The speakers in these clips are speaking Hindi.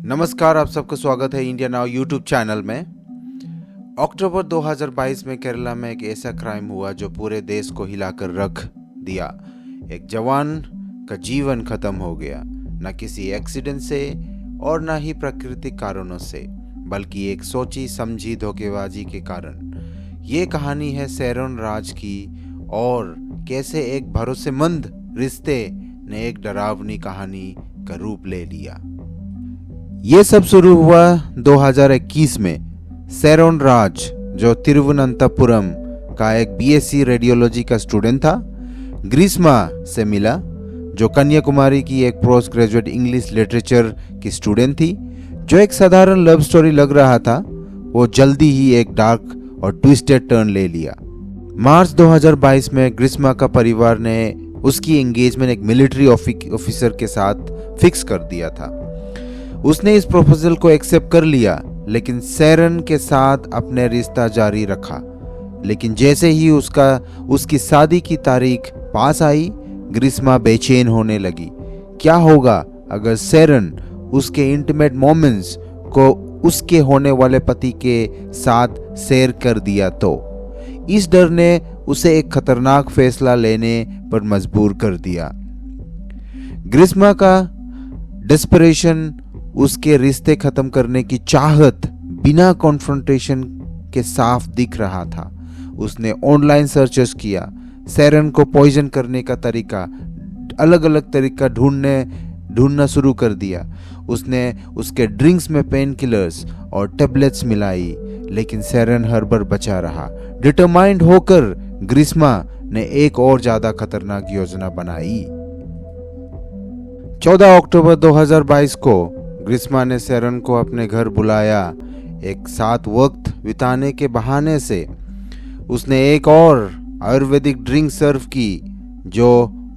नमस्कार, आप सबका स्वागत है इंडिया नाउ यूट्यूब चैनल में। अक्टूबर 2022 में केरला में एक ऐसा क्राइम हुआ जो पूरे देश को हिलाकर रख दिया। एक जवान का जीवन खत्म हो गया, न किसी एक्सीडेंट से और न ही प्राकृतिक कारणों से, बल्कि एक सोची समझी धोखेबाजी के कारण। ये कहानी है सैरोन राज की और कैसे एक भरोसेमंद रिश्ते ने एक डरावनी कहानी का रूप ले लिया। ये सब शुरू हुआ 2021 में। सैरोन राज, जो तिरुवनंतपुरम का एक बीएससी रेडियोलॉजी का स्टूडेंट था, ग्रीष्मा से मिला, जो कन्याकुमारी की एक पोस्ट ग्रेजुएट इंग्लिश लिटरेचर की स्टूडेंट थी। जो एक साधारण लव स्टोरी लग रहा था, वो जल्दी ही एक डार्क और ट्विस्टेड टर्न ले लिया। मार्च 2022 में ग्रीष्मा का परिवार ने उसकी एंगेजमेंट एक मिलिट्री ऑफिसर के साथ फिक्स कर दिया था। उसने इस प्रपोजल को एक्सेप्ट कर लिया, लेकिन सैरन के साथ अपने रिश्ता जारी रखा। लेकिन जैसे ही उसकी शादी की तारीख पास आई, ग्रीष्मा बेचैन होने लगी। क्या होगा अगर सैरन उसके इंटीमेट मोमेंट्स को उसके होने वाले पति के साथ शेयर कर दिया तो? इस डर ने उसे एक खतरनाक फैसला लेने पर मजबूर कर दिया। ग्रीष्मा का डेस्परेशन, उसके रिश्ते खत्म करने की चाहत बिना कॉन्फ्रंटेशन के साफ दिख रहा था। उसने ऑनलाइन सर्चेस किया, सैरन को पॉइजन करने का अलग अलग तरीका ढूंढना शुरू कर दिया। उसने उसके ड्रिंक्स में पेन किलर्स और टेबलेट्स मिलाई, लेकिन सैरन हर बार बचा रहा। डिटरमाइंड होकर ग्रीष्मा ने एक और ज्यादा खतरनाक योजना बनाई। 14 अक्टूबर 2022 को ग्रीष्मा ने सैरन को अपने घर बुलाया। एक साथ वक्त बिताने के बहाने से उसने एक और आयुर्वेदिक ड्रिंक सर्व की, जो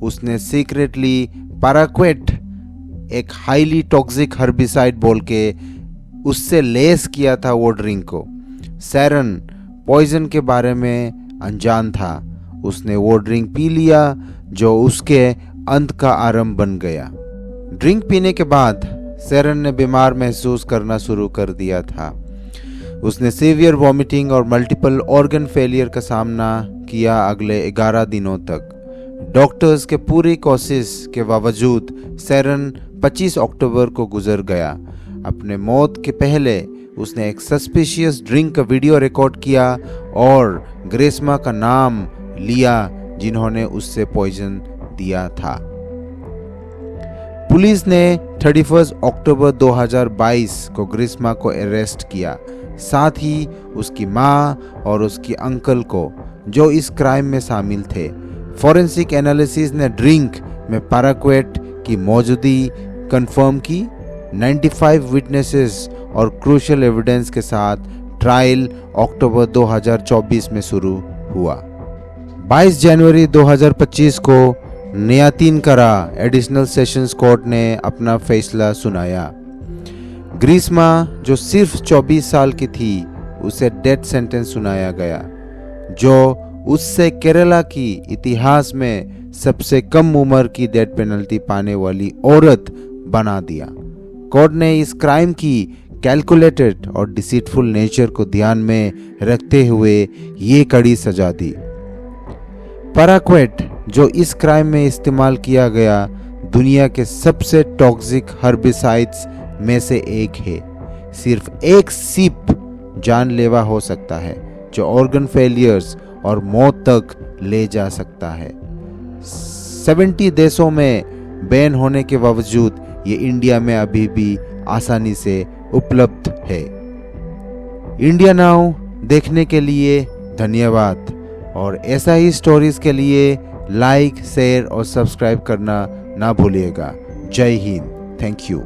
उसने सीक्रेटली पैराक्वेट, एक हाईली टॉक्सिक हर्बिसाइड बोल के उससे लेस किया था वो ड्रिंक को। सैरन पॉइजन के बारे में अनजान था। उसने वो ड्रिंक पी लिया, जो उसके अंत का आरंभ बन गया। ड्रिंक पीने के बाद सैरन ने बीमार महसूस करना शुरू कर दिया था। उसने सीवियर वॉमिटिंग और मल्टीपल ऑर्गन फेलियर का सामना किया अगले 11 दिनों तक। डॉक्टर्स के पूरी कोशिश के बावजूद सैरन 25 अक्टूबर को गुजर गया। अपने मौत के पहले उसने एक सस्पिशियस ड्रिंक का वीडियो रिकॉर्ड किया और ग्रीष्मा का नाम लिया, जिन्होंने उससे पॉइजन दिया था। पुलिस ने 31 अक्टूबर 2022 को ग्रीष्मा को अरेस्ट किया, साथ ही उसकी मां और उसकी अंकल को, जो इस क्राइम में शामिल थे। फॉरेंसिक एनालिसिस ने ड्रिंक में पैराक्वेट की मौजूदगी कंफर्म की। 95 विटनेसेस और क्रूशियल एविडेंस के साथ ट्रायल अक्टूबर 2024 में शुरू हुआ। 22 जनवरी 2025 को न्यायतीनकरा एडिशनल सेशंस कोर्ट ने अपना फैसला सुनाया। ग्रीष्मा, जो सिर्फ 24 साल की थी, उसे डेथ सेंटेंस सुनाया गया, जो उससे केरला की इतिहास में सबसे कम उम्र की डेथ पेनल्टी पाने वाली औरत बना दिया। कोर्ट ने इस क्राइम की कैलकुलेटेड और डिसीटफुल नेचर को ध्यान में रखते हुए ये कड़ी सजा दी। पैराक्वेट, जो इस क्राइम में इस्तेमाल किया गया दुनिया के सबसे टॉक्सिक हर्बिसाइड्स में से एक है। सिर्फ एक सिप जानलेवा हो सकता है, जो ऑर्गन फेलियर्स और मौत तक ले जा सकता है। 70 देशों में बैन होने के बावजूद ये इंडिया में अभी भी आसानी से उपलब्ध है। इंडिया नाउ देखने के लिए धन्यवाद, और ऐसा ही स्टोरीज के लिए लाइक, शेयर और सब्सक्राइब करना ना भूलिएगा। जय हिंद। Thank you.